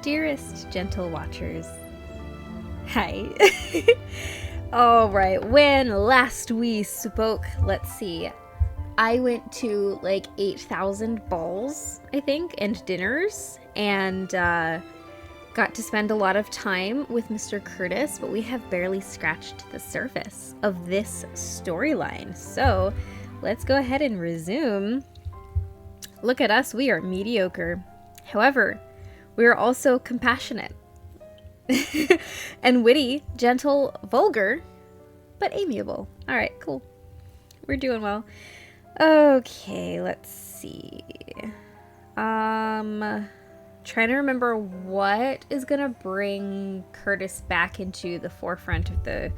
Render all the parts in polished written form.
Dearest gentle watchers, hi. Alright, when last we spoke, let's see, I went to like 8,000 balls, I think, and dinners, and got to spend a lot of time with Mr. Curtis, but we have barely scratched the surface of this storyline. So let's go ahead and resume. Look at us, we are mediocre. However, we are also compassionate and witty, gentle, vulgar, but amiable. All right, cool. We're doing well. Okay, let's see. Trying to remember what is gonna bring Curtis back into the forefront of the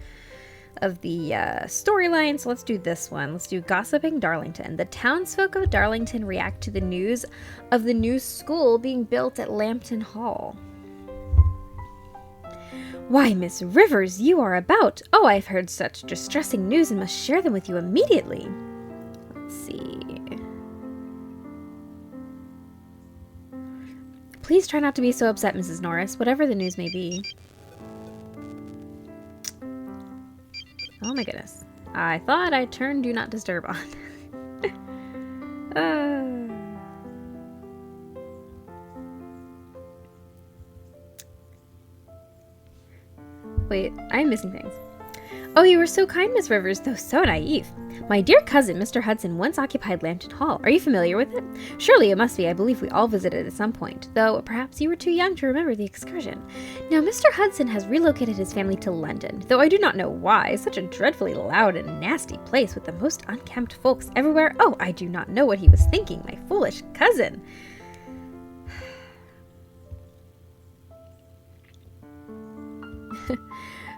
storyline. So let's do this one. Let's do Gossiping Darlington. The townsfolk of Darlington react to the news of the new school being built at Lambton Hall. Why, Miss Rivers, you are about. Oh, I've heard such distressing news and must share them with you immediately. Let's see. Please try not to be so upset, Mrs. Norris, whatever the news may be. Oh my goodness. I thought I turned Do Not Disturb on. Wait, I'm missing things. Oh, you were so kind, Miss Rivers, though so naive. My dear cousin, Mr. Hudson, once occupied Lambton Hall. Are you familiar with it? Surely it must be. I believe we all visited at some point, though perhaps you were too young to remember the excursion. Now, Mr. Hudson has relocated his family to London, though I do not know why. Such a dreadfully loud and nasty place with the most unkempt folks everywhere. Oh, I do not know what he was thinking, my foolish cousin.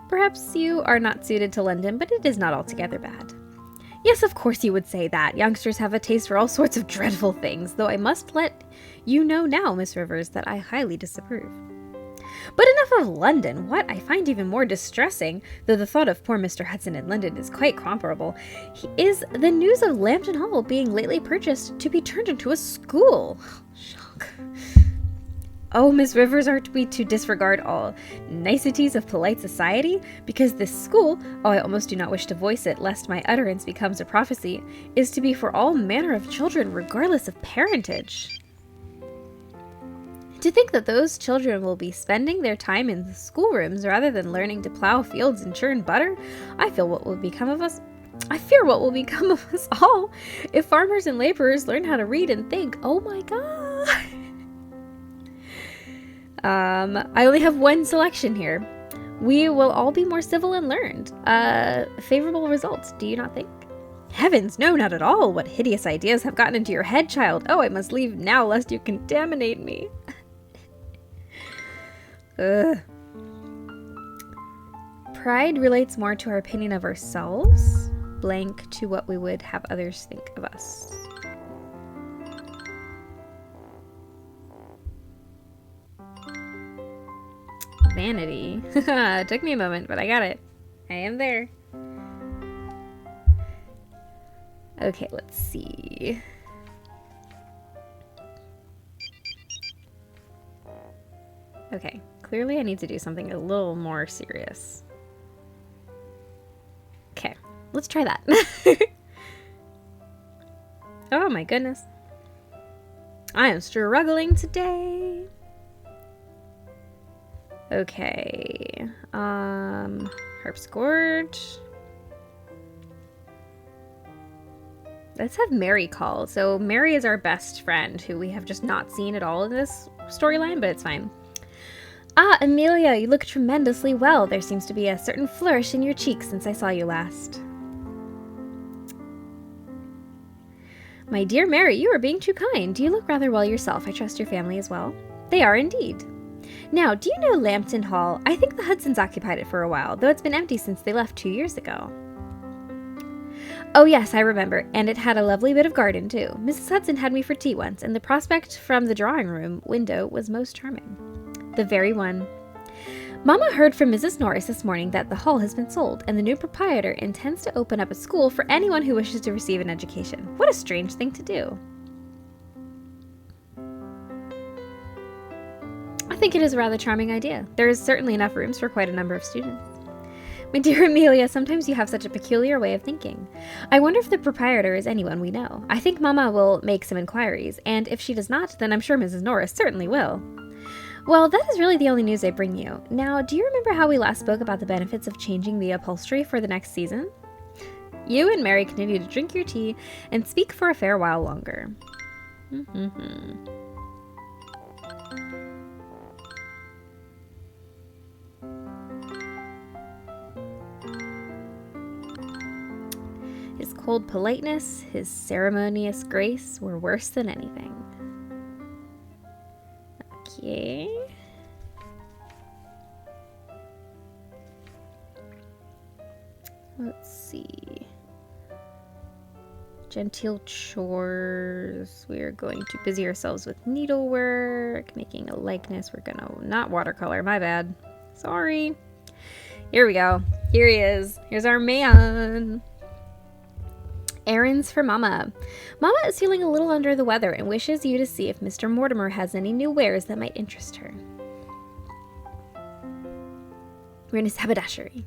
Perhaps you are not suited to London, but it is not altogether bad. Yes, of course you would say that. Youngsters have a taste for all sorts of dreadful things, though I must let you know now, Miss Rivers, that I highly disapprove. But enough of London. What I find even more distressing, though the thought of poor Mr. Hudson in London is quite comparable, is the news of Lambton Hall being lately purchased to be turned into a school. Shock. Oh, Miss Rivers, are we to disregard all niceties of polite society? Because this school, oh, I almost do not wish to voice it, lest my utterance becomes a prophecy, is to be for all manner of children, regardless of parentage. To think that those children will be spending their time in the schoolrooms rather than learning to plow fields and churn butter, I fear what will become of us all if farmers and laborers learn how to read and think. Oh my god. I only have one selection here. We will all be more civil and learned. Favorable results, do you not think? Heavens, no, not at all. What hideous ideas have gotten into your head, child? Oh, I must leave now, lest you contaminate me. Pride relates more to our opinion of ourselves, blank to what we would have others think of us. Vanity. It took me a moment, but I got it. I am there. Okay, let's see. Okay, clearly I need to do something a little more serious. Okay, let's try that. Oh my goodness. I am struggling today. Okay, harpsichord. Let's have Mary call. So Mary is our best friend, who we have just not seen at all in this storyline, but it's fine. Ah, Amelia, you look tremendously well. There seems to be a certain flourish in your cheeks since I saw you last. My dear Mary, you are being too kind. You look rather well yourself. I trust your family as well. They are indeed. Now, do you know Lambton Hall? I think the Hudsons occupied it for a while, though it's been empty since they left 2 years ago. Oh yes, I remember, and it had a lovely bit of garden too. Mrs. Hudson had me for tea once, and the prospect from the drawing room window was most charming. The very one. Mama heard from Mrs. Norris this morning that the hall has been sold, and the new proprietor intends to open up a school for anyone who wishes to receive an education. What a strange thing to do. I think it is a rather charming idea. There is certainly enough rooms for quite a number of students. My dear Amelia, sometimes you have such a peculiar way of thinking. I wonder if the proprietor is anyone we know. I think Mama will make some inquiries, and if she does not, then I'm sure Mrs. Norris certainly will. Well, that is really the only news I bring you. Now, do you remember how we last spoke about the benefits of changing the upholstery for the next season? You and Mary continue to drink your tea and speak for a fair while longer. His cold politeness, his ceremonious grace were worse than anything. Okay. Let's see. Genteel chores. We are going to busy ourselves with needlework, making a likeness. We're gonna not watercolor, my bad. Sorry. Here we go. Here he is. Here's our man. Errands for Mama. Mama is feeling a little under the weather and wishes you to see if Mr. Mortimer has any new wares that might interest her. We're in his haberdashery.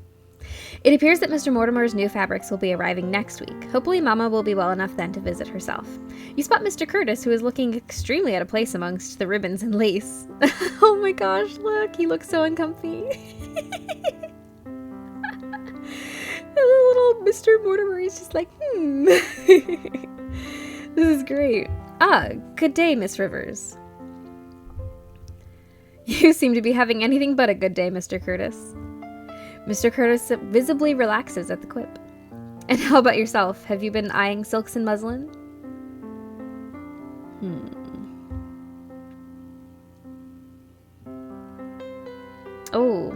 It appears that Mr. Mortimer's new fabrics will be arriving next week. Hopefully Mama will be well enough then to visit herself. You spot Mr. Curtis, who is looking extremely out of place amongst the ribbons and lace. Oh my gosh, look, he looks so uncomfy. And the little Mr. Mortimer is just like, This is great. Ah, good day, Miss Rivers. You seem to be having anything but a good day, Mr. Curtis. Mr. Curtis visibly relaxes at the quip. And how about yourself? Have you been eyeing silks and muslin? Oh.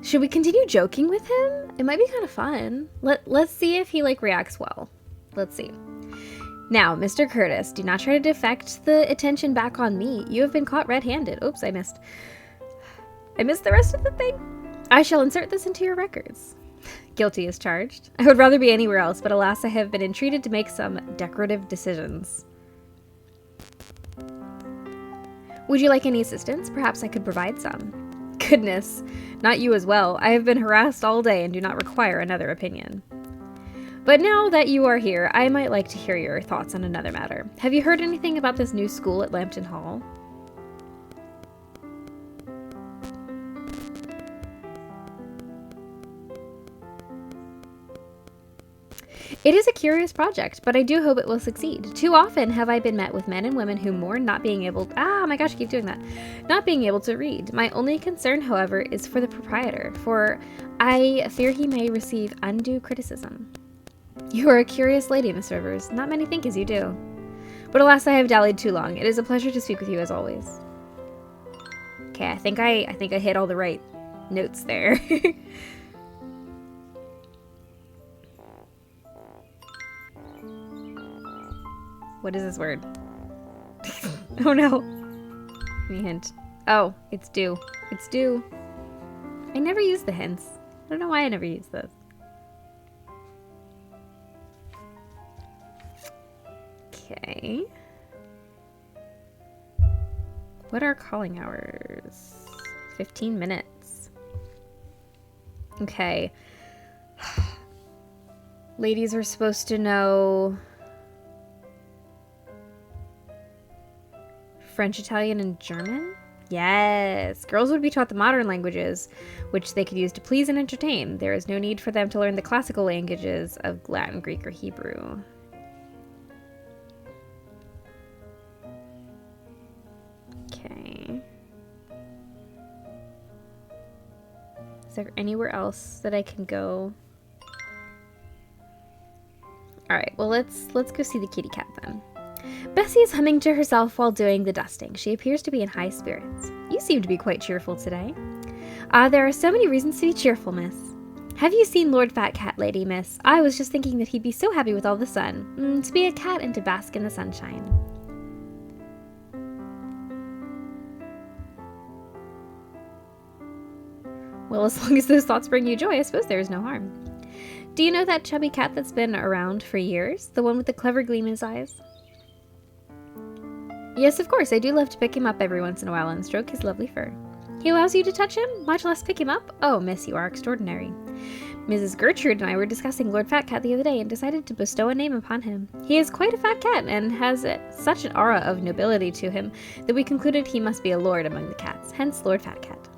Should we continue joking with him? It might be kind of fun. Let's see if he reacts well. Let's see. Now, Mr. Curtis, do not try to deflect the attention back on me. You have been caught red-handed. Oops, I missed the rest of the thing. I shall insert this into your records. Guilty as charged. I would rather be anywhere else, but alas, I have been entreated to make some decorative decisions. Would you like any assistance? Perhaps I could provide some. Goodness, not you as well. I have been harassed all day and do not require another opinion. But now that you are here, I might like to hear your thoughts on another matter. Have you heard anything about this new school at Lambton Hall? It is a curious project, but I do hope it will succeed. Too often have I been met with men and women who mourn not being able not being able to read. My only concern, however, is for the proprietor, for I fear he may receive undue criticism. You are a curious lady, Miss Rivers. Not many think as you do. But alas, I have dallied too long. It is a pleasure to speak with you as always. Okay, I think I hit all the right notes there. What is this word? Oh no. Any hint? Oh, it's due. It's due. I never use the hints. I don't know why I never use this. Okay. What are calling hours? 15 minutes. Okay. Ladies are supposed to know French, Italian, and German? Yes. Girls would be taught the modern languages, which they could use to please and entertain. There is no need for them to learn the classical languages of Latin, Greek, or Hebrew. Okay. Is there anywhere else that I can go? Alright, well let's go see the kitty cat then. Bessie is humming to herself while doing the dusting. She appears to be in high spirits. You seem to be quite cheerful today. There are so many reasons to be cheerful, miss. Have you seen Lord Fat Cat Lady, miss? I was just thinking that he'd be so happy with all the sun. To be a cat and to bask in the sunshine. Well, as long as those thoughts bring you joy, I suppose there is no harm. Do you know that chubby cat that's been around for years? The one with the clever gleam in his eyes? Yes, of course. I do love to pick him up every once in a while and stroke his lovely fur. He allows you to touch him, much less pick him up? Oh, miss, you are extraordinary. Mrs. Gertrude and I were discussing Lord Fat Cat the other day and decided to bestow a name upon him. He is quite a fat cat and has such an aura of nobility to him that we concluded he must be a lord among the cats, hence Lord Fat Cat.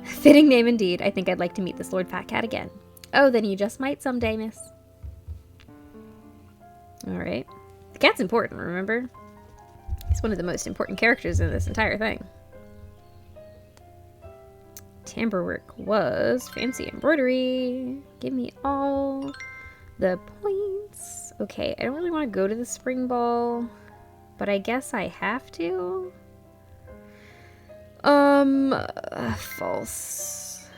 Fitting name indeed. I think I'd like to meet this Lord Fat Cat again. Oh, then you just might someday, miss. Alright. The cat's important, remember? He's one of the most important characters in this entire thing. Timber work was fancy embroidery. Give me all the points. Okay, I don't really want to go to the spring ball, but I guess I have to. False.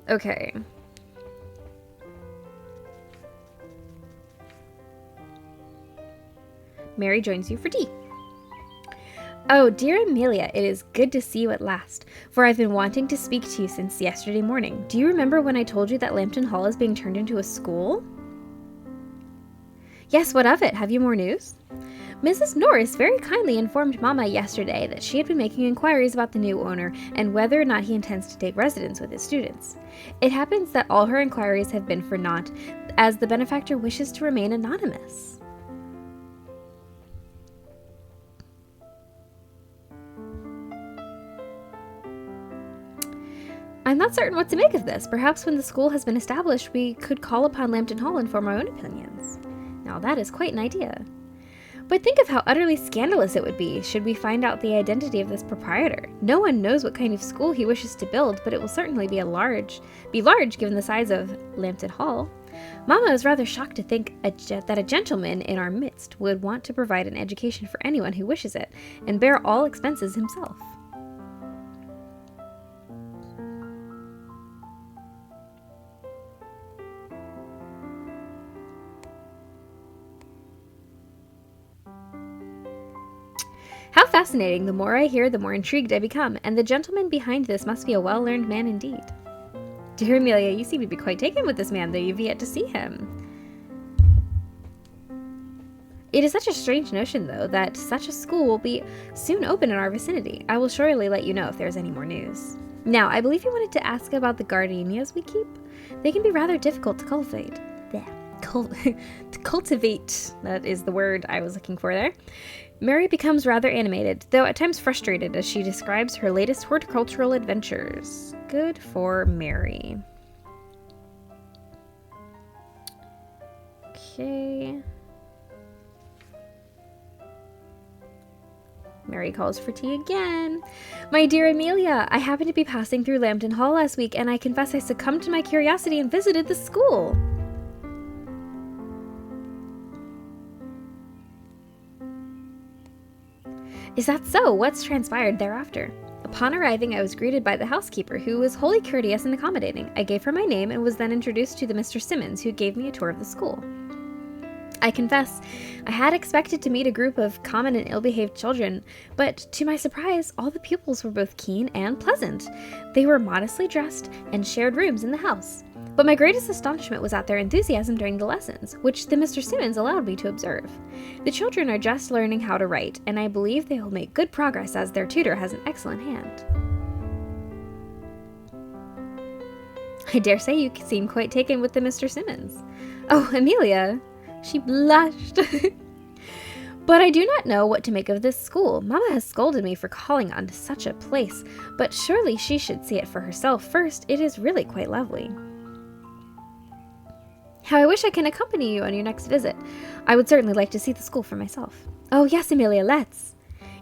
Okay. Mary joins you for tea. Oh, dear Amelia, it is good to see you at last, for I've been wanting to speak to you since yesterday morning. Do you remember when I told you that Lambton Hall is being turned into a school? Yes, what of it? Have you more news? Mrs. Norris very kindly informed Mama yesterday that she had been making inquiries about the new owner and whether or not he intends to take residence with his students. It happens that all her inquiries have been for naught, as the benefactor wishes to remain anonymous. I'm not certain what to make of this. Perhaps when the school has been established, we could call upon Lambton Hall and form our own opinions. Now that is quite an idea. But think of how utterly scandalous it would be should we find out the identity of this proprietor. No one knows what kind of school he wishes to build, but it will certainly be large given the size of Lambton Hall. Mama is rather shocked to think that a gentleman in our midst would want to provide an education for anyone who wishes it, and bear all expenses himself. How fascinating! The more I hear, the more intrigued I become, and the gentleman behind this must be a well-learned man indeed. Dear Amelia, you seem to be quite taken with this man, though you've yet to see him. It is such a strange notion, though, that such a school will be soon open in our vicinity. I will surely let you know if there's any more news. Now, I believe you wanted to ask about the gardenias we keep. They can be rather difficult to cultivate. To cultivate, that is the word I was looking for there. Mary becomes rather animated, though at times frustrated, as she describes her latest horticultural adventures. Good for Mary. Okay. Mary calls for tea again. My dear Amelia, I happened to be passing through Lambton Hall last week, and I confess I succumbed to my curiosity and visited the school. Is that so? What's transpired thereafter? Upon arriving, I was greeted by the housekeeper, who was wholly courteous and accommodating. I gave her my name and was then introduced to the Mr. Simmons, who gave me a tour of the school. I confess, I had expected to meet a group of common and ill-behaved children, but to my surprise, all the pupils were both keen and pleasant. They were modestly dressed and shared rooms in the house. But my greatest astonishment was at their enthusiasm during the lessons, which the Mr. Simmons allowed me to observe. The children are just learning how to write, and I believe they will make good progress as their tutor has an excellent hand. I dare say you seem quite taken with the Mr. Simmons. Oh, Amelia! She blushed. But I do not know what to make of this school. Mama has scolded me for calling on such a place, but surely she should see it for herself first. It is really quite lovely. How I wish I can accompany you on your next visit. I would certainly like to see the school for myself. Oh yes, Amelia, let's.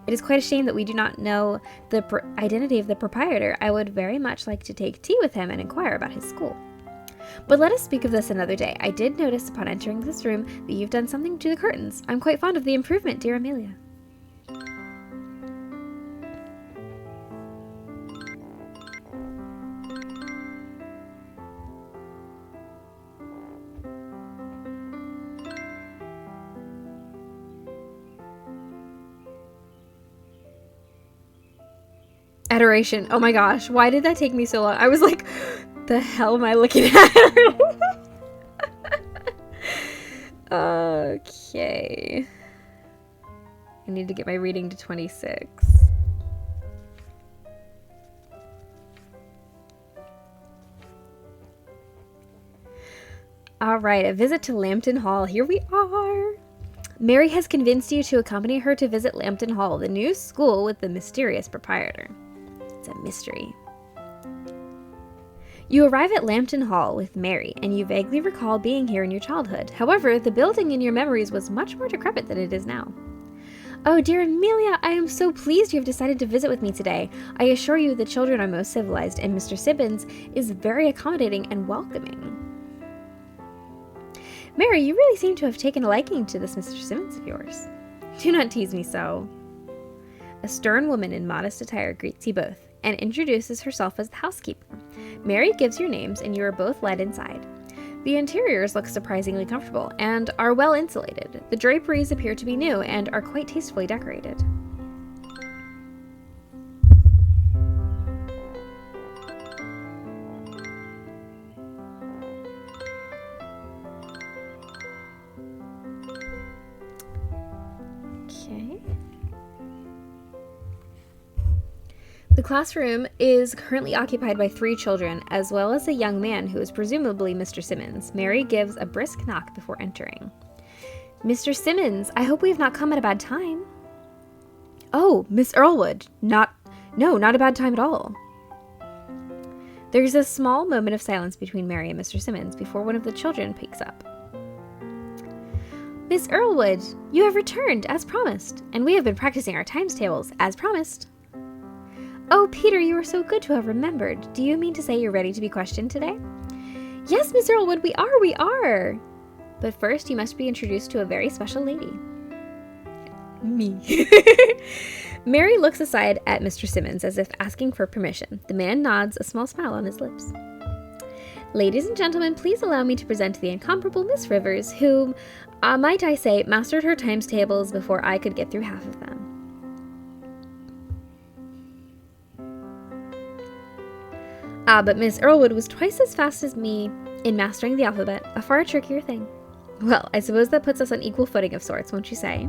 It is quite a shame that we do not know the identity of the proprietor. I would very much like to take tea with him and inquire about his school. But let us speak of this another day. I did notice upon entering this room that you've done something to the curtains. I'm quite fond of the improvement, dear Amelia. Adoration. Oh my gosh, why did that take me so long? I was like, The hell am I looking at? Okay. I need to get my reading to 26. All right, a visit to Lambton Hall. Here we are. Mary has convinced you to accompany her to visit Lambton Hall, the new school with the mysterious proprietor. It's a mystery. You arrive at Lambton Hall with Mary, and you vaguely recall being here in your childhood. However, the building in your memories was much more decrepit than it is now. Oh, dear Amelia, I am so pleased you have decided to visit with me today. I assure you the children are most civilized, and Mr. Sibbins is very accommodating and welcoming. Mary, you really seem to have taken a liking to this Mr. Simmons of yours. Do not tease me so. A stern woman in modest attire greets you both and introduces herself as the housekeeper. Mary gives your names and you are both led inside. The interiors look surprisingly comfortable and are well insulated. The draperies appear to be new and are quite tastefully decorated. Okay. The classroom is currently occupied by 3 children, as well as a young man who is presumably Mr. Simmons. Mary gives a brisk knock before entering. Mr. Simmons, I hope we have not come at a bad time. Oh, Miss Earlwood. No, not a bad time at all. There's a small moment of silence between Mary and Mr. Simmons before one of the children picks up. Miss Earlwood, you have returned, as promised, and we have been practicing our times tables, as promised. Oh, Peter, you are so good to have remembered. Do you mean to say you're ready to be questioned today? Yes, Miss Earlwood, we are. But first, you must be introduced to a very special lady. Me. Mary looks aside at Mr. Simmons as if asking for permission. The man nods, a small smile on his lips. Ladies and gentlemen, please allow me to present the incomparable Miss Rivers, who, might I say, mastered her times tables before I could get through half of them. But Miss Earlwood was twice as fast as me in mastering the alphabet, a far trickier thing. Well, I suppose that puts us on equal footing of sorts, won't you say?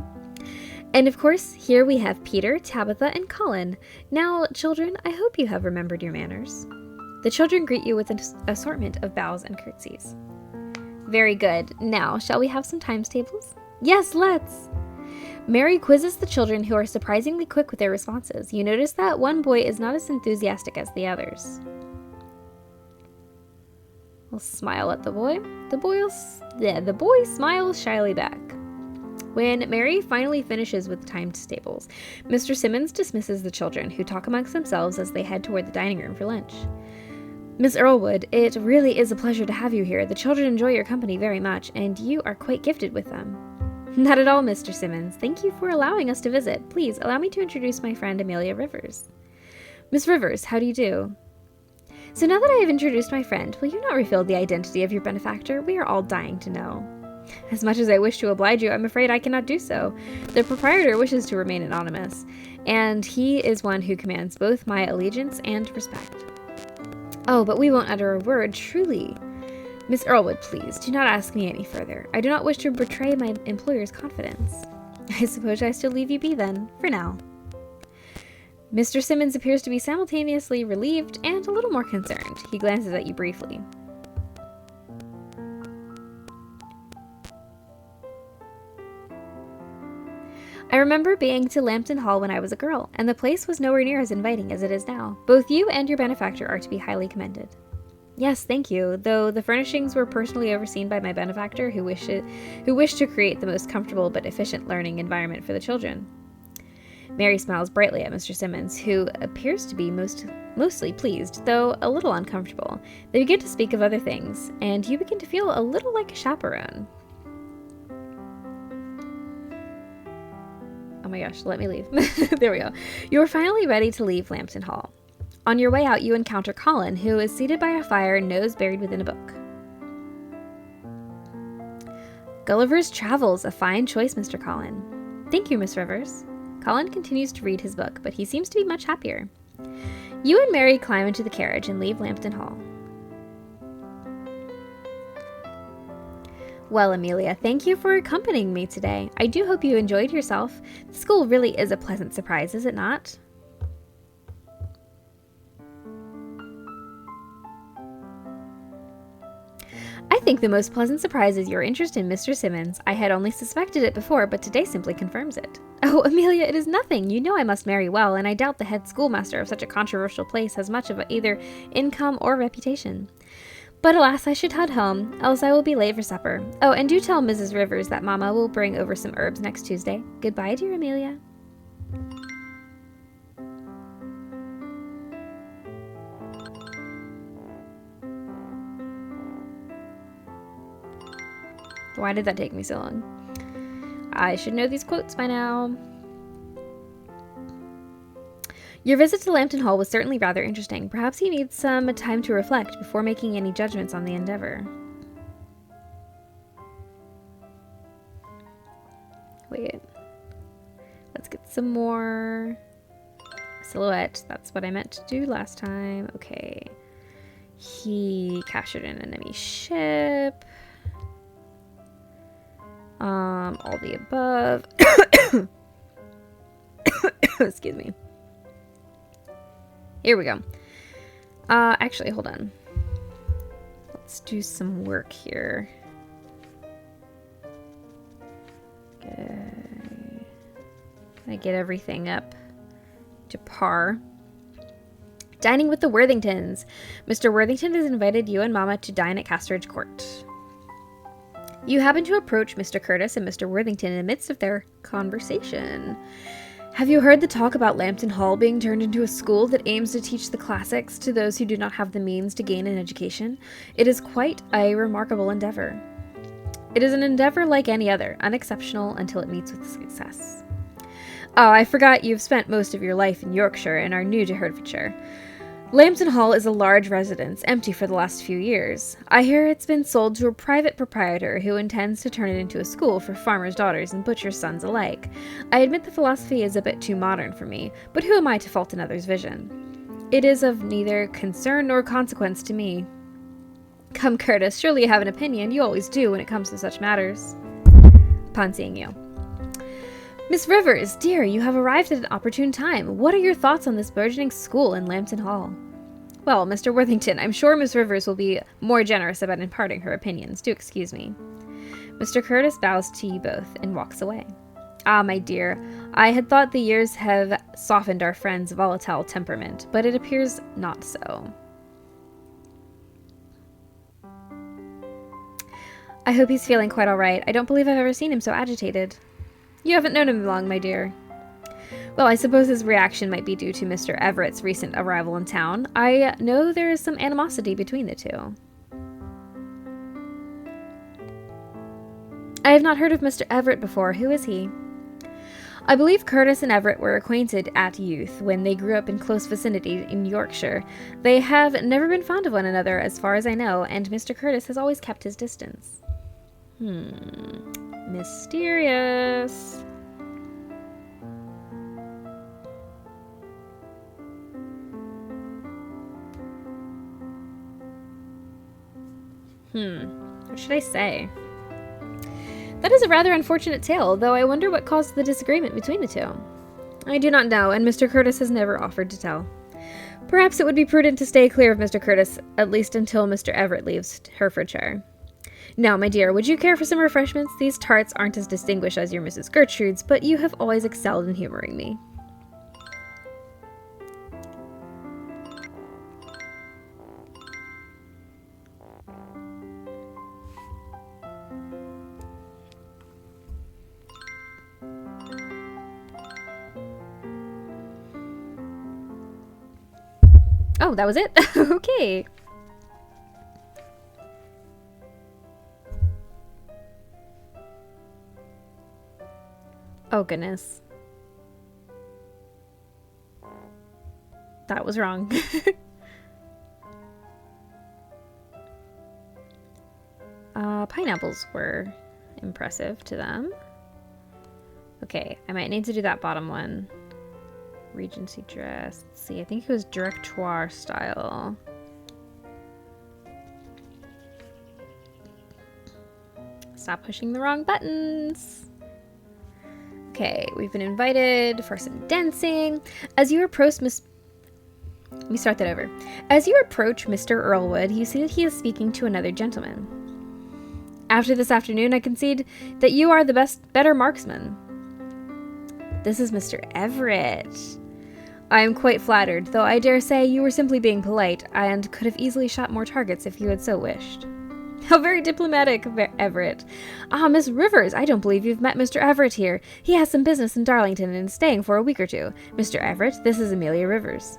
And of course, here we have Peter, Tabitha, and Colin. Now, children, I hope you have remembered your manners. The children greet you with an assortment of bows and curtsies. Very good. Now, shall we have some times tables? Yes, let's! Mary quizzes the children, who are surprisingly quick with their responses. You notice that one boy is not as enthusiastic as the others. We'll smile at the boy. The boy smiles shyly back. When Mary finally finishes with the times tables, Mr. Simmons dismisses the children, who talk amongst themselves as they head toward the dining room for lunch. Miss Earlwood, it really is a pleasure to have you here. The children enjoy your company very much, and you are quite gifted with them. Not at all, Mr. Simmons. Thank you for allowing us to visit. Please allow me to introduce my friend Amelia Rivers. Miss Rivers, how do you do? So now that I have introduced my friend, will you not reveal the identity of your benefactor? We are all dying to know. As much as I wish to oblige you, I'm afraid I cannot do so. The proprietor wishes to remain anonymous, and he is one who commands both my allegiance and respect. Oh, but we won't utter a word, truly. Miss Earlwood, please, do not ask me any further. I do not wish to betray my employer's confidence. I suppose I still leave you be then, for now. Mr. Simmons appears to be simultaneously relieved and a little more concerned. He glances at you briefly. I remember being to Lambton Hall when I was a girl, and the place was nowhere near as inviting as it is now. Both you and your benefactor are to be highly commended. Yes, thank you, though the furnishings were personally overseen by my benefactor, who wished to create the most comfortable but efficient learning environment for the children. Mary smiles brightly at Mr. Simmons, who appears to be mostly pleased, though a little uncomfortable. They begin to speak of other things, and you begin to feel a little like a chaperone. Oh my gosh, let me leave. There we go. You are finally ready to leave Lambton Hall. On your way out, you encounter Colin, who is seated by a fire, nose buried within a book. Gulliver's Travels, a fine choice, Mr. Colin. Thank you, Miss Rivers. Colin continues to read his book, but he seems to be much happier. You and Mary climb into the carriage and leave Lambton Hall. Well, Amelia, thank you for accompanying me today. I do hope you enjoyed yourself. The school really is a pleasant surprise, is it not? I think the most pleasant surprise is your interest in Mr. Simmons. I had only suspected it before, but today simply confirms it. Oh, Amelia, it is nothing. You know I must marry well, and I doubt the head schoolmaster of such a controversial place has much of either income or reputation. But alas, I should head home, else I will be late for supper. Oh, and do tell Mrs. Rivers that Mama will bring over some herbs next Tuesday. Goodbye, dear Amelia. Why did that take me so long? I should know these quotes by now. Your visit to Lambton Hall was certainly rather interesting. Perhaps you need some time to reflect before making any judgments on the endeavor. Wait. Let's get some more silhouette. That's what I meant to do last time. Okay. He captured an enemy ship. All the above. Excuse me. Here we go. Actually, hold on. Let's do some work here. Okay. Can I get everything up to par? Dining with the Worthingtons. Mr. Worthington has invited you and Mama to dine at Casterbridge Court. You happen to approach Mr. Curtis and Mr. Worthington in the midst of their conversation. Have you heard the talk about Lambton Hall being turned into a school that aims to teach the classics to those who do not have the means to gain an education? It is quite a remarkable endeavor. It is an endeavor like any other, unexceptional until it meets with success. Oh, I forgot you've spent most of your life in Yorkshire and are new to Hertfordshire. Lambton Hall is a large residence, empty for the last few years. I hear it's been sold to a private proprietor who intends to turn it into a school for farmers' daughters and butchers' sons alike. I admit the philosophy is a bit too modern for me, but who am I to fault another's vision? It is of neither concern nor consequence to me. Come, Curtis, surely you have an opinion. You always do when it comes to such matters. Upon seeing you. Miss Rivers, dear, you have arrived at an opportune time. What are your thoughts on this burgeoning school in Lambton Hall? Well, Mr. Worthington, I'm sure Miss Rivers will be more generous about imparting her opinions. Do excuse me. Mr. Curtis bows to you both and walks away. Ah, my dear, I had thought the years have softened our friend's volatile temperament, but it appears not so. I hope he's feeling quite all right. I don't believe I've ever seen him so agitated. You haven't known him long, my dear. Well, I suppose his reaction might be due to Mr. Everett's recent arrival in town. I know there is some animosity between the two. I have not heard of Mr. Everett before. Who is he? I believe Curtis and Everett were acquainted at youth when they grew up in close vicinity in Yorkshire. They have never been fond of one another, as far as I know, and Mr. Curtis has always kept his distance. Mysterious. What should I say? That is a rather unfortunate tale, though I wonder what caused the disagreement between the two. I do not know, and Mr. Curtis has never offered to tell. Perhaps it would be prudent to stay clear of Mr. Curtis, at least until Mr. Everett leaves Herefordshire. Now, my dear, would you care for some refreshments? These tarts aren't as distinguished as your Mrs. Gertrude's, but you have always excelled in humoring me. Oh, that was it? Okay. Oh, goodness. That was wrong. Pineapples were impressive to them. Okay, I might need to do that bottom one. Regency dress. Let's see, I think it was directoire style. Stop pushing the wrong buttons. Okay, we've been invited for some dancing. As you approach Let me start that over. As you approach Mr. Earlwood, you see that he is speaking to another gentleman. After this afternoon, I concede that you are the better marksman. This is Mr. Everett. I am quite flattered, though I dare say you were simply being polite, and could have easily shot more targets if you had so wished. How very diplomatic, Everett. Ah, Miss Rivers, I don't believe you've met Mr. Everett here. He has some business in Darlington and is staying for a week or two. Mr. Everett, this is Amelia Rivers.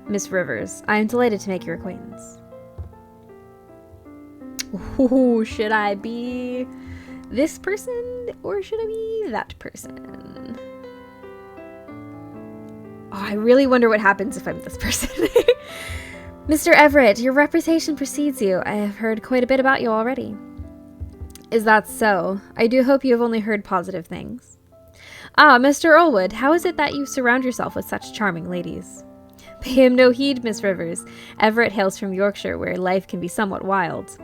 Miss Rivers, I am delighted to make your acquaintance. Ooh, should I be this person, or should I be that person? Oh, I really wonder what happens if I'm this person. Mr. Everett, your reputation precedes you. I have heard quite a bit about you already. Is that so? I do hope you have only heard positive things. Ah, Mr. Earlwood, how is it that you surround yourself with such charming ladies? Pay him no heed, Miss Rivers. Everett hails from Yorkshire, where life can be somewhat wild.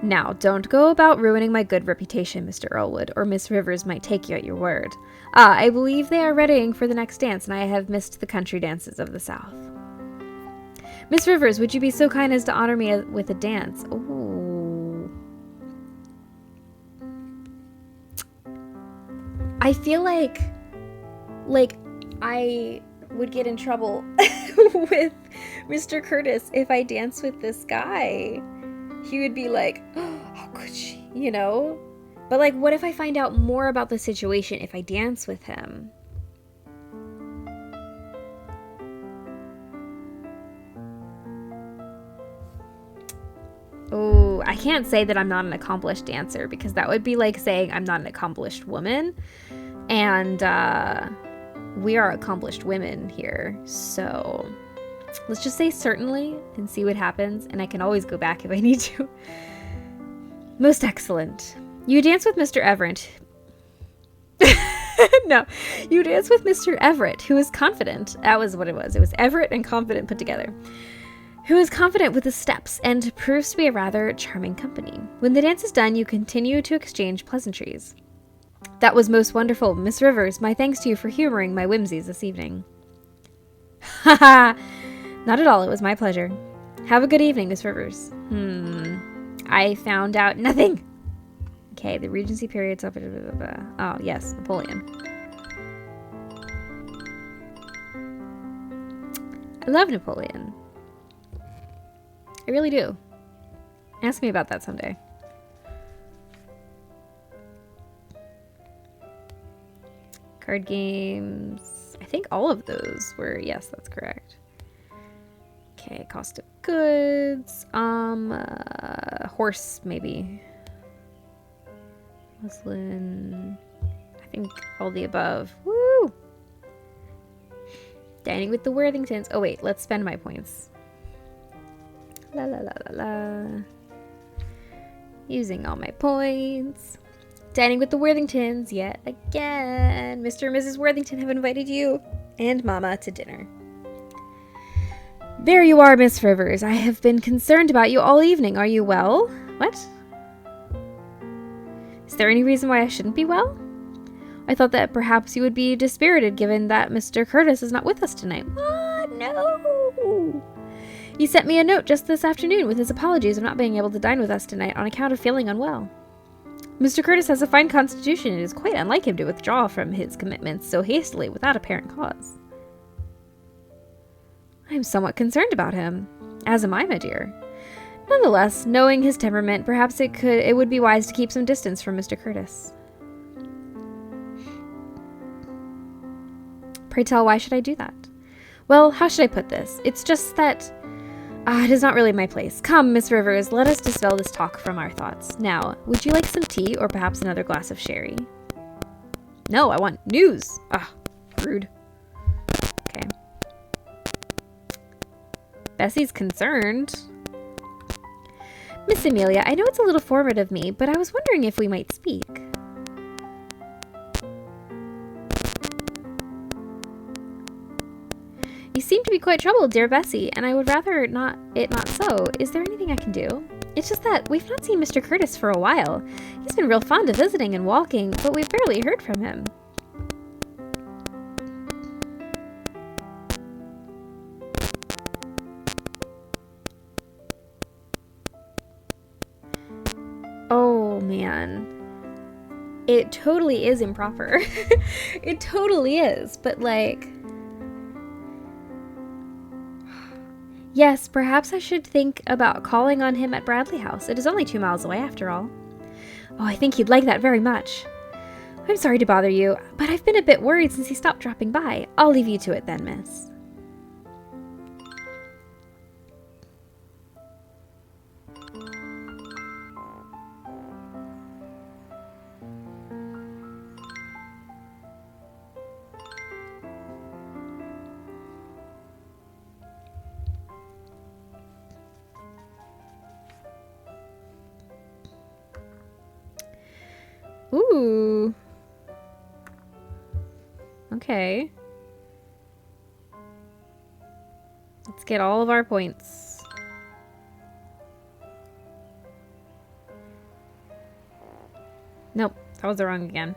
Now, don't go about ruining my good reputation, Mr. Earlwood, or Miss Rivers might take you at your word. Ah, I believe they are readying for the next dance, and I have missed the country dances of the South. Miss Rivers, would you be so kind as to honor me with a dance? Ooh. I feel like I would get in trouble with Mr. Curtis if I danced with this guy. He would be like, oh, how could she, you know? But like, what if I find out more about the situation if I dance with him? Oh, I can't say that I'm not an accomplished dancer, because that would be like saying I'm not an accomplished woman. And we are accomplished women here. So let's just say certainly and see what happens. And I can always go back if I need to. Most excellent. You dance with Mr. Everett. No, you dance with Mr. Everett, who is confident. That was what it was. It was Everett and confident put together. Who is confident with the steps and proves to be a rather charming company. When the dance is done, you continue to exchange pleasantries. That was most wonderful, Miss Rivers. My thanks to you for humoring my whimsies this evening. Ha ha! Not at all. It was my pleasure. Have a good evening, Miss Rivers. I found out nothing. Okay, the Regency period's up. Oh, yes, Napoleon. I love Napoleon. I really do. Ask me about that someday. Card games. I think all of those were, yes, that's correct. Okay, cost of goods. Horse, maybe. Muslin. I think all the above. Woo! Dining with the Worthingtons. Oh, wait, let's spend my points. La la la la la. Using all my points. Dining with the Worthingtons yet again. Mr. and Mrs. Worthington have invited you and Mama to dinner. There you are, Miss Rivers. I have been concerned about you all evening. Are you well? What? Is there any reason why I shouldn't be well? I thought that perhaps you would be dispirited given that Mr. Curtis is not with us tonight. What? No! He sent me a note just this afternoon with his apologies of not being able to dine with us tonight on account of feeling unwell. Mr. Curtis has a fine constitution, and it is quite unlike him to withdraw from his commitments so hastily without apparent cause. I am somewhat concerned about him, as am I, my dear. Nonetheless, knowing his temperament, perhaps it would be wise to keep some distance from Mr. Curtis. Pray tell, why should I do that? Well, how should I put this? It's just that it is not really my place. Come, Miss Rivers, let us dispel this talk from our thoughts. Now, would you like some tea or perhaps another glass of sherry? No, I want news. Rude. Okay. Bessie's concerned. Miss Amelia, I know it's a little forward of me, but I was wondering if we might speak. You seem to be quite troubled, dear Bessie, and I would rather it not so. Is there anything I can do? It's just that we've not seen Mr. Curtis for a while. He's been real fond of visiting and walking, but we've barely heard from him. Oh, man. It totally is improper. It totally is, but like... Yes, perhaps I should think about calling on him at Bradley House. It is only 2 miles away, after all. Oh, I think he'd like that very much. I'm sorry to bother you, but I've been a bit worried since he stopped dropping by. I'll leave you to it then, miss. Ooh. Okay. Let's get all of our points. Nope, that was the wrong again.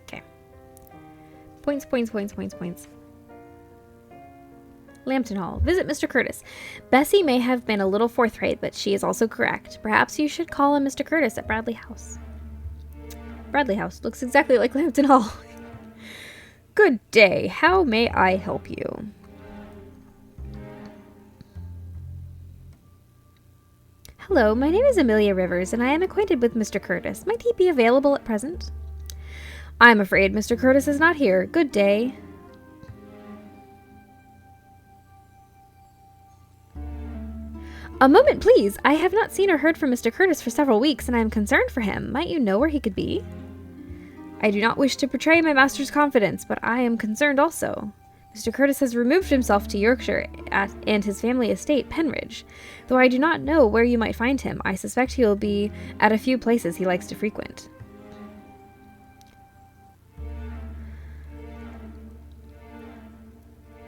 Okay. Points, points, points, points, points. Lambton Hall. Visit Mr. Curtis. Bessie may have been a little forthright, but she is also correct. Perhaps you should call on Mr. Curtis at Bradley House. Bradley House looks exactly like Lambton Hall. Good day. How may I help you? Hello, my name is Amelia Rivers, and I am acquainted with Mr. Curtis. Might he be available at present? I'm afraid Mr. Curtis is not here. Good day. A moment, please. I have not seen or heard from Mr. Curtis for several weeks, and I am concerned for him. Might you know where he could be? I do not wish to betray my master's confidence, but I am concerned also. Mr. Curtis has removed himself to Yorkshire and his family estate, Penridge. Though I do not know where you might find him, I suspect he will be at a few places he likes to frequent.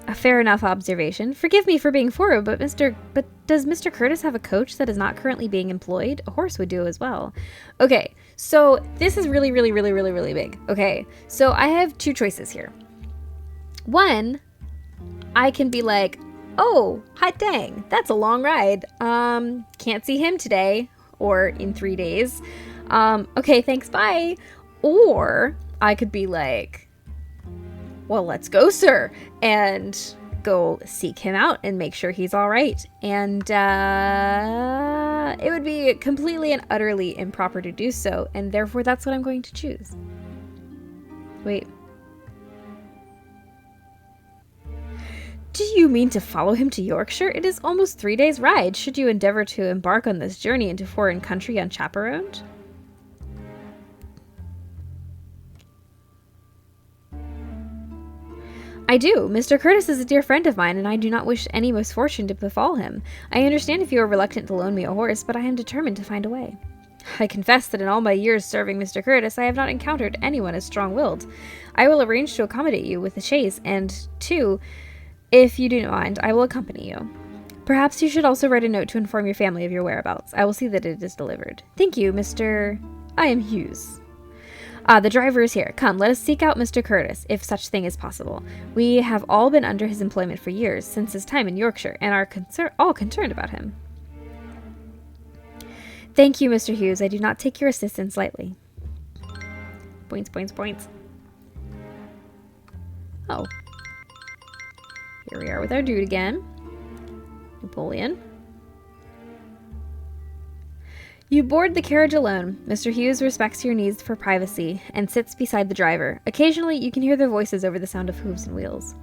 A fair enough observation. Forgive me for being forward, but does Mr. Curtis have a coach that is not currently being employed? A horse would do as well. Okay, so this is really, really, really, really, really big. Okay, so I have two choices here. One, I can be like, oh, hot dang, that's a long ride. Can't see him today or in 3 days. Okay, thanks, bye. Or I could be like, well, let's go, sir, and go seek him out and make sure he's all right. And it would be completely and utterly improper to do so, and therefore that's what I'm going to choose. Wait. Do you mean to follow him to Yorkshire? It is almost 3 days' ride. Should you endeavor to embark on this journey into foreign country unchaperoned? I do. Mr. Curtis is a dear friend of mine, and I do not wish any misfortune to befall him. I understand if you are reluctant to loan me a horse, but I am determined to find a way. I confess that in all my years serving Mr. Curtis, I have not encountered anyone as strong-willed. I will arrange to accommodate you with a chaise, and, too, if you do not mind, I will accompany you. Perhaps you should also write a note to inform your family of your whereabouts. I will see that it is delivered. Thank you, Mr. I am Hughes. Ah, the driver is here. Come, let us seek out Mr. Curtis, if such thing is possible. We have all been under his employment for years, since his time in Yorkshire, and are all concerned about him. Thank you, Mr. Hughes. I do not take your assistance lightly. Points, points, points. Oh. Here we are with our dude again. Napoleon. You board the carriage alone. Mr. Hughes respects your needs for privacy and sits beside the driver. Occasionally, you can hear their voices over the sound of hooves and wheels.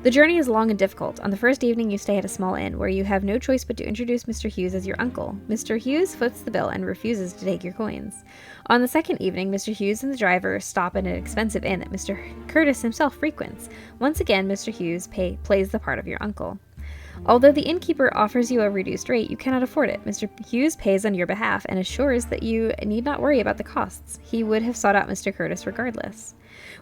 The journey is long and difficult. On the first evening, you stay at a small inn, where you have no choice but to introduce Mr. Hughes as your uncle. Mr. Hughes foots the bill and refuses to take your coins. On the second evening, Mr. Hughes and the driver stop at an expensive inn that Mr. Curtis himself frequents. Once again, Mr. Hughes plays the part of your uncle. Although the innkeeper offers you a reduced rate, you cannot afford it. Mr. Hughes pays on your behalf and assures that you need not worry about the costs. He would have sought out Mr. Curtis regardless.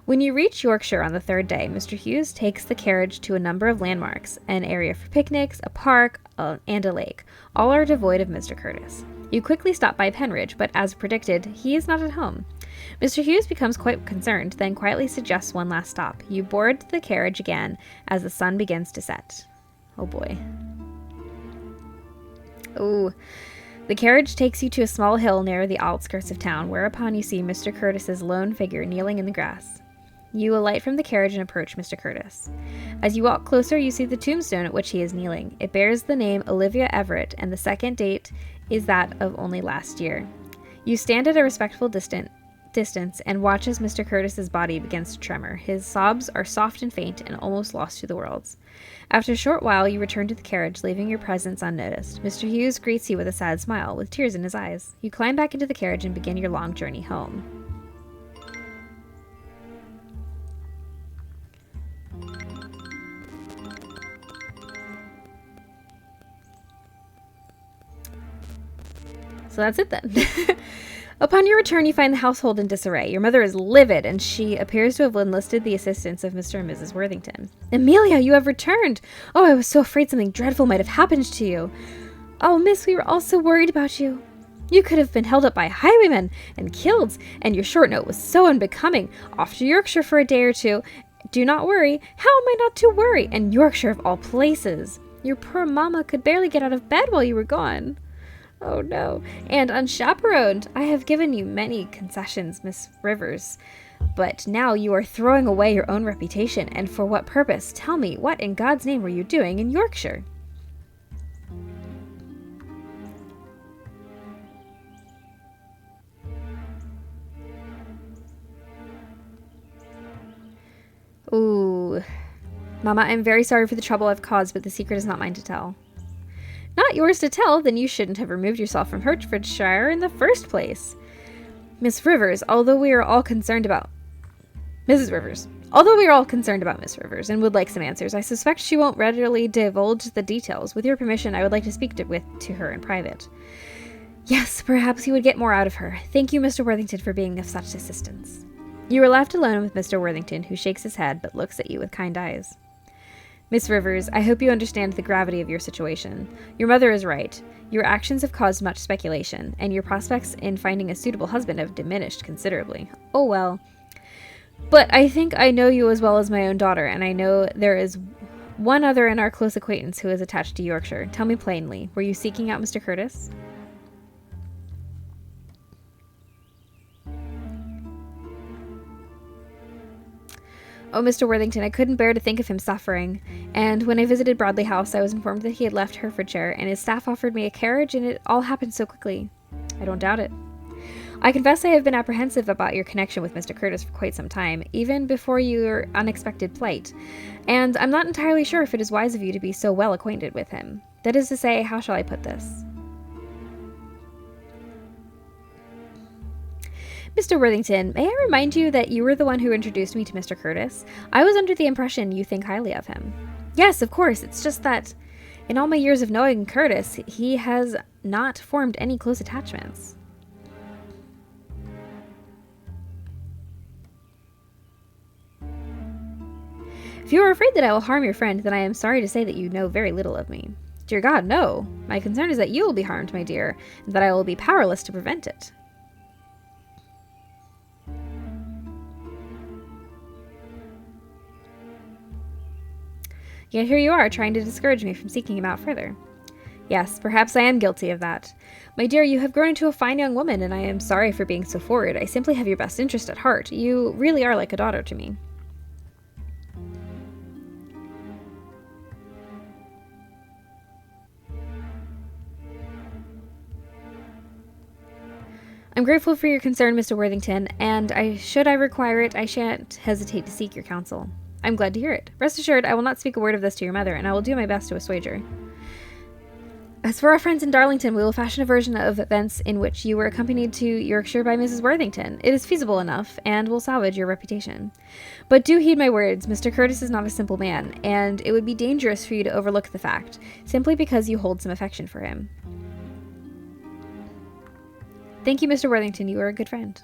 When you reach Yorkshire on the third day, Mr. Hughes takes the carriage to a number of landmarks, an area for picnics, a park, and a lake. All are devoid of Mr. Curtis. You quickly stop by Penridge, but as predicted, he is not at home. Mr. Hughes becomes quite concerned, then quietly suggests one last stop. You board the carriage again as the sun begins to set. Oh boy. Ooh. The carriage takes you to a small hill near the outskirts of town, whereupon you see Mr. Curtis's lone figure kneeling in the grass. You alight from the carriage and approach Mr. Curtis. As you walk closer, you see the tombstone at which he is kneeling. It bears the name Olivia Everett, and the second date is that of only last year. You stand at a respectful distance and watch as Mr. Curtis's body begins to tremor. His sobs are soft and faint and almost lost to the world. After a short while, you return to the carriage, leaving your presence unnoticed. Mr. Hughes greets you with a sad smile, with tears in his eyes. You climb back into the carriage and begin your long journey home. So that's it then. Upon your return, you find the household in disarray. Your mother is livid, and she appears to have enlisted the assistance of Mr. and Mrs. Worthington. Amelia, you have returned! Oh, I was so afraid something dreadful might have happened to you. Oh, miss, we were all so worried about you. You could have been held up by highwaymen and killed, and your short note was so unbecoming. Off to Yorkshire for a day or two. Do not worry. How am I not to worry? And Yorkshire of all places. Your poor mamma could barely get out of bed while you were gone. Oh no. And unchaperoned. I have given you many concessions, Miss Rivers. But now you are throwing away your own reputation. And for what purpose? Tell me, what in God's name were you doing in Yorkshire? Ooh. Mama, I'm very sorry for the trouble I've caused, but the secret is not mine to tell. Not yours to tell, then you shouldn't have removed yourself from Hertfordshire in the first place. Miss Rivers, although we are all concerned about... Mrs. Rivers, although we are all concerned about Miss Rivers and would like some answers, I suspect she won't readily divulge the details. With your permission, I would like to speak to her in private. Yes, perhaps you would get more out of her. Thank you, Mr. Worthington, for being of such assistance. You are left alone with Mr. Worthington, who shakes his head but looks at you with kind eyes. Miss Rivers, I hope you understand the gravity of your situation. Your mother is right. Your actions have caused much speculation, and your prospects in finding a suitable husband have diminished considerably. Oh well. But I think I know you as well as my own daughter, and I know there is one other in our close acquaintance who is attached to Yorkshire. Tell me plainly, were you seeking out Mr. Curtis? Oh, Mr. Worthington, I couldn't bear to think of him suffering, and when I visited Broadley House, I was informed that he had left Herefordshire, and his staff offered me a carriage, and it all happened so quickly. I don't doubt it. I confess I have been apprehensive about your connection with Mr. Curtis for quite some time, even before your unexpected plight, and I'm not entirely sure if it is wise of you to be so well acquainted with him. That is to say, how shall I put this? Mr. Worthington, may I remind you that you were the one who introduced me to Mr. Curtis? I was under the impression you think highly of him. Yes, of course. It's just that in all my years of knowing Curtis, he has not formed any close attachments. If you are afraid that I will harm your friend, then I am sorry to say that you know very little of me. Dear God, no. My concern is that you will be harmed, my dear, and that I will be powerless to prevent it. Yet here you are, trying to discourage me from seeking him out further. Yes, perhaps I am guilty of that. My dear, you have grown into a fine young woman, and I am sorry for being so forward. I simply have your best interest at heart. You really are like a daughter to me. I'm grateful for your concern, Mr. Worthington, and should I require it, I shan't hesitate to seek your counsel. I'm glad to hear it. Rest assured, I will not speak a word of this to your mother, and I will do my best to assuage her. As for our friends in Darlington, we will fashion a version of events in which you were accompanied to Yorkshire by Mrs. Worthington. It is feasible enough, and will salvage your reputation. But do heed my words, Mr. Curtis is not a simple man, and it would be dangerous for you to overlook the fact, simply because you hold some affection for him. Thank you, Mr. Worthington, you are a good friend.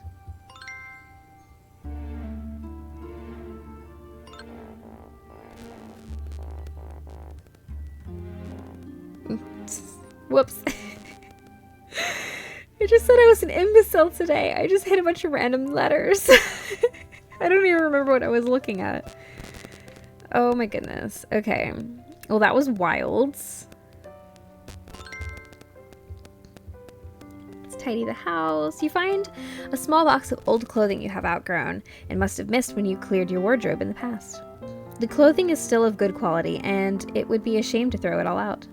Whoops. I just said I was an imbecile today. I just hit a bunch of random letters. I don't even remember what I was looking at. Oh my goodness. Okay. Well, that was wild. Let's tidy the house. You find a small box of old clothing you have outgrown and must have missed when you cleared your wardrobe in the past. The clothing is still of good quality, and it would be a shame to throw it all out.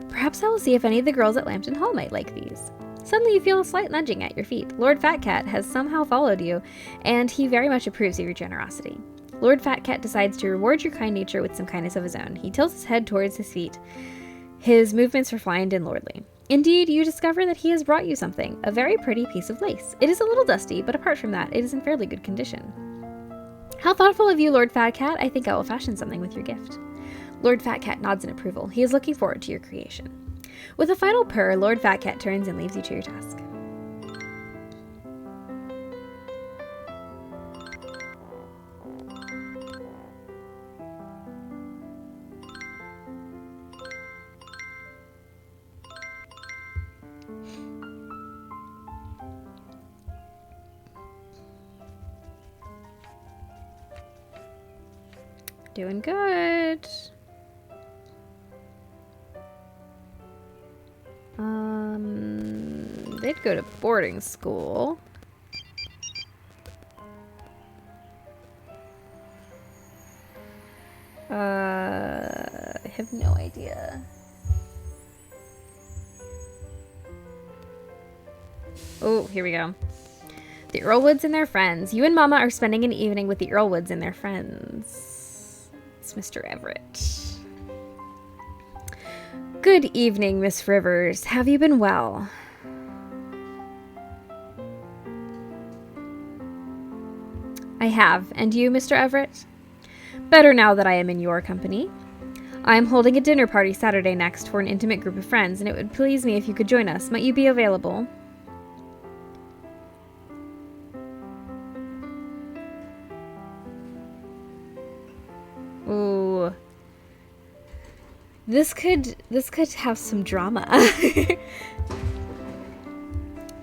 Perhaps I will see if any of the girls at Lambton Hall might like these. Suddenly you feel a slight nudging at your feet. Lord Fatcat has somehow followed you, and he very much approves of your generosity. Lord Fatcat decides to reward your kind nature with some kindness of his own. He tilts his head towards his feet, his movements refined and lordly. Indeed, you discover that he has brought you something, a very pretty piece of lace. It is a little dusty, but apart from that, it is in fairly good condition. How thoughtful of you, Lord Fatcat. I think I will fashion something with your gift. Lord Fatcat nods in approval. He is looking forward to your creation. With a final purr, Lord Fatcat turns and leaves you to your task. Doing good. They'd go to boarding school. I have no idea. Oh, here we go. The Earlwoods and their friends. You and Mama are spending an evening with the Earlwoods and their friends. It's Mr. Everett. Good evening, Miss Rivers. Have you been well? I have. And you, Mr. Everett? Better now that I am in your company. I am holding a dinner party Saturday next for an intimate group of friends, and it would please me if you could join us. Might you be available? Ooh. This could have some drama.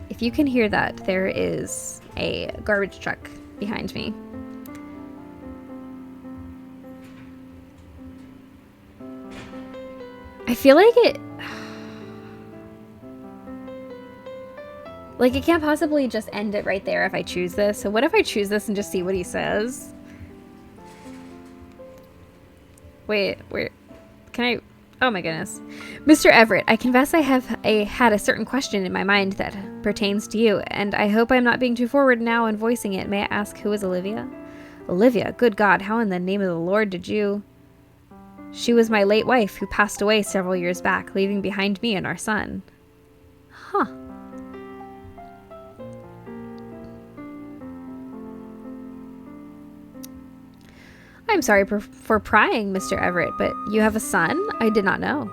If you can hear that, there is a garbage truck behind me. I feel like it can't possibly just end it right there if I choose this. So what if I choose this and just see what he says? Wait, where can I? Oh my goodness. Mr. Everett, I confess I have had a certain question in my mind that pertains to you, and I hope I'm not being too forward now in voicing it. May I ask, who is Olivia? Olivia? Good God, how in the name of the Lord did you... She was my late wife who passed away several years back, leaving behind me and our son. Huh. I'm sorry for prying, Mr. Everett, but you have a son? I did not know.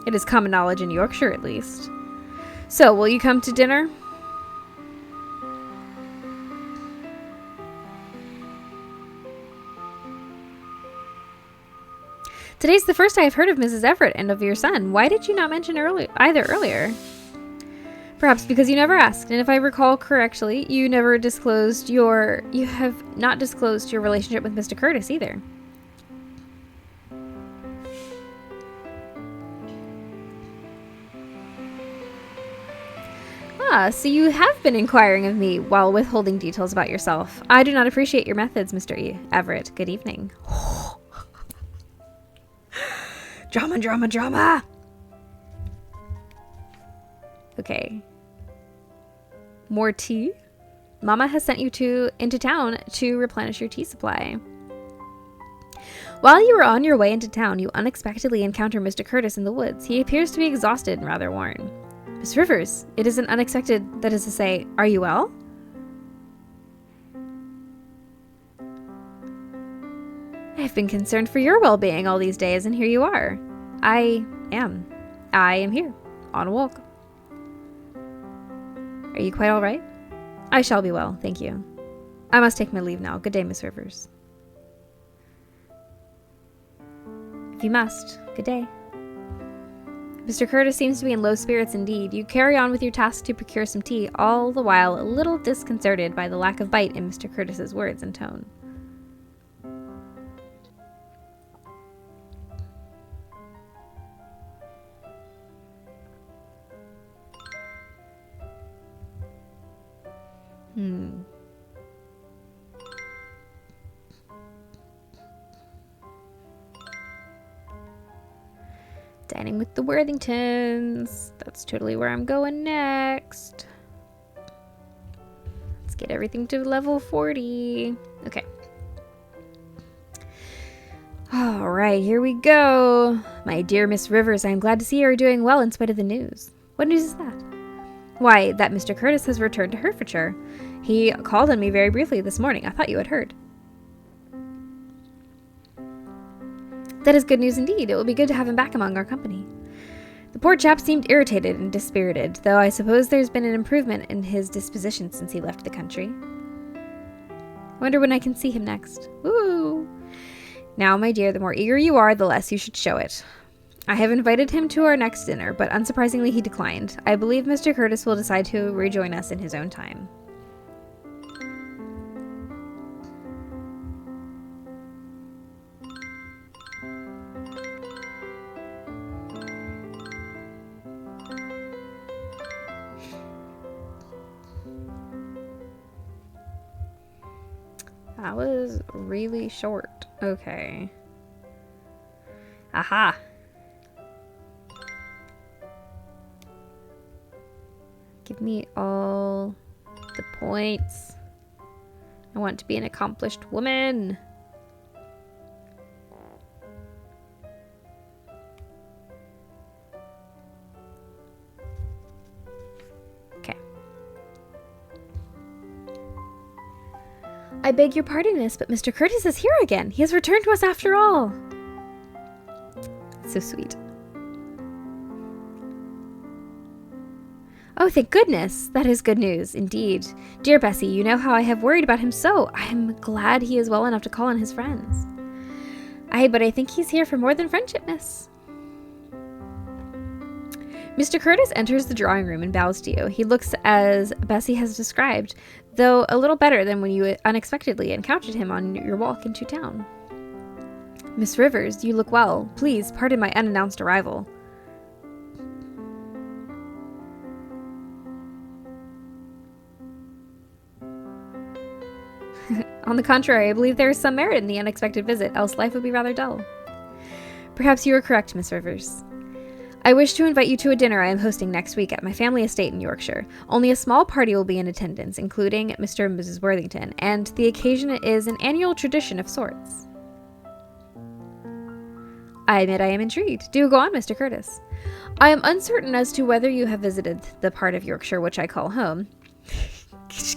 It is common knowledge in Yorkshire, at least. So, will you come to dinner? Today's the first I have heard of Mrs. Everett and of your son. Why did you not mention either earlier? Perhaps because you never asked, and if I recall correctly, you have not disclosed your relationship with Mr. Curtis either. Ah, so you have been inquiring of me while withholding details about yourself. I do not appreciate your methods, Mr. Everett. Good evening. Drama, drama, drama! Okay. More tea? Mama has sent you into town to replenish your tea supply. While you were on your way into town, you unexpectedly encounter Mr. Curtis in the woods. He appears to be exhausted and rather worn. Miss Rivers, it isn't unexpected, that is to say, are you well? I've been concerned for your well-being all these days, and here you are. I am here, on a walk. Are you quite all right? I shall be well, thank you. I must take my leave now. Good day, Miss Rivers. If you must, good day. Mr. Curtis seems to be in low spirits indeed. You carry on with your task to procure some tea, all the while a little disconcerted by the lack of bite in Mr. Curtis's words and tone. Dining with the Worthingtons. That's totally where I'm going next. Let's get everything to level 40. Okay. All right, here we go. My dear Miss Rivers, I am glad to see you are doing well in spite of the news. What news is that? Why, that Mr. Curtis has returned to Herefordshire. He called on me very briefly this morning. I thought you had heard. That is good news indeed. It will be good to have him back among our company. The poor chap seemed irritated and dispirited, though I suppose there's been an improvement in his disposition since he left the country. I wonder when I can see him next. Woo! Now, my dear, the more eager you are, the less you should show it. I have invited him to our next dinner, but unsurprisingly he declined. I believe Mr. Curtis will decide to rejoin us in his own time. That was really short. Okay. Aha! Give me all the points. I want to be an accomplished woman. Okay. I beg your pardon, miss, but Mr. Curtis is here again. He has returned to us after all. So sweet. Oh, thank goodness. That is good news, indeed. Dear Bessie, you know how I have worried about him so. I am glad he is well enough to call on his friends. Aye, but I think he's here for more than friendship, miss. Mr. Curtis enters the drawing room and bows to you. He looks as Bessie has described, though a little better than when you unexpectedly encountered him on your walk into town. Miss Rivers, you look well. Please, pardon my unannounced arrival. On the contrary, I believe there is some merit in the unexpected visit, else life would be rather dull. Perhaps you are correct, Miss Rivers. I wish to invite you to a dinner I am hosting next week at my family estate in Yorkshire. Only a small party will be in attendance, including Mr. and Mrs. Worthington, and the occasion is an annual tradition of sorts. I admit I am intrigued. Do go on, Mr. Curtis. I am uncertain as to whether you have visited the part of Yorkshire which I call home.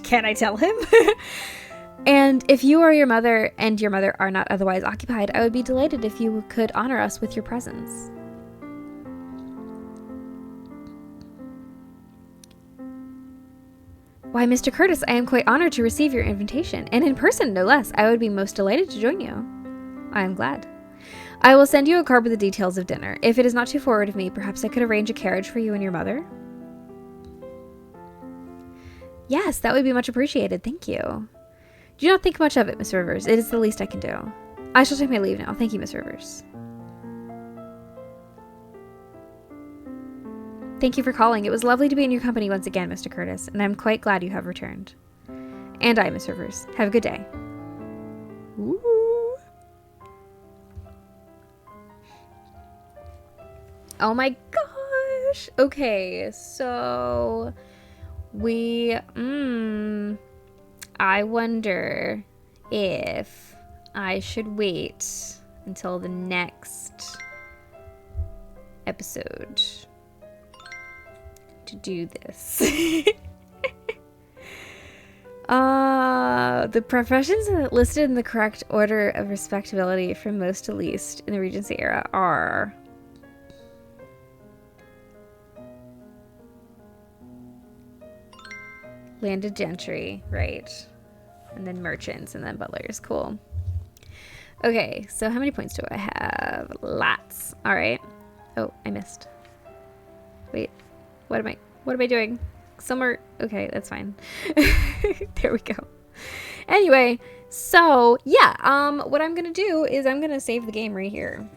Can I tell him? And if you or your mother and your mother are not otherwise occupied, I would be delighted if you could honor us with your presence. Why, Mr. Curtis, I am quite honored to receive your invitation, and in person, no less. I would be most delighted to join you. I am glad. I will send you a card with the details of dinner. If it is not too forward of me, perhaps I could arrange a carriage for you and your mother? Yes, that would be much appreciated. Thank you. Do not think much of it, Miss Rivers. It is the least I can do. I shall take my leave now. Thank you, Miss Rivers. Thank you for calling. It was lovely to be in your company once again, Mr. Curtis, and I'm quite glad you have returned. And I, Miss Rivers. Have a good day. Ooh. Oh my gosh. Okay, so I wonder if I should wait until the next episode to do this. The professions listed in the correct order of respectability from most to least in the Regency era are landed gentry, right? And then merchants, and then butlers. Cool. Okay, so how many points do I have? Lots. All right. Oh, I missed. Wait, what am I doing? Somewhere. Okay, that's fine. There we go. Anyway, so yeah, what I'm gonna do is I'm gonna save the game right here.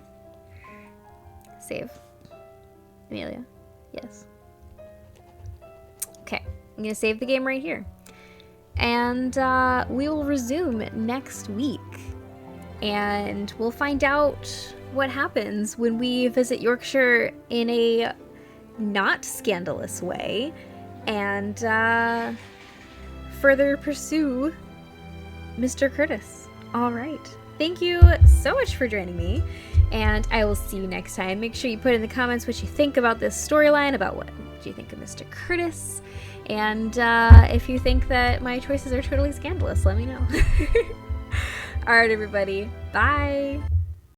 Save. Amelia. Yes. Okay, I'm gonna save the game right here. And we will resume next week. And we'll find out what happens when we visit Yorkshire in a not scandalous way and further pursue Mr. Curtis. All right. Thank you so much for joining me, and I will see you next time. Make sure you put in the comments what you think about this storyline, about what you think of Mr. Curtis, and if you think that my choices are totally scandalous, let me know. All right, everybody. Bye.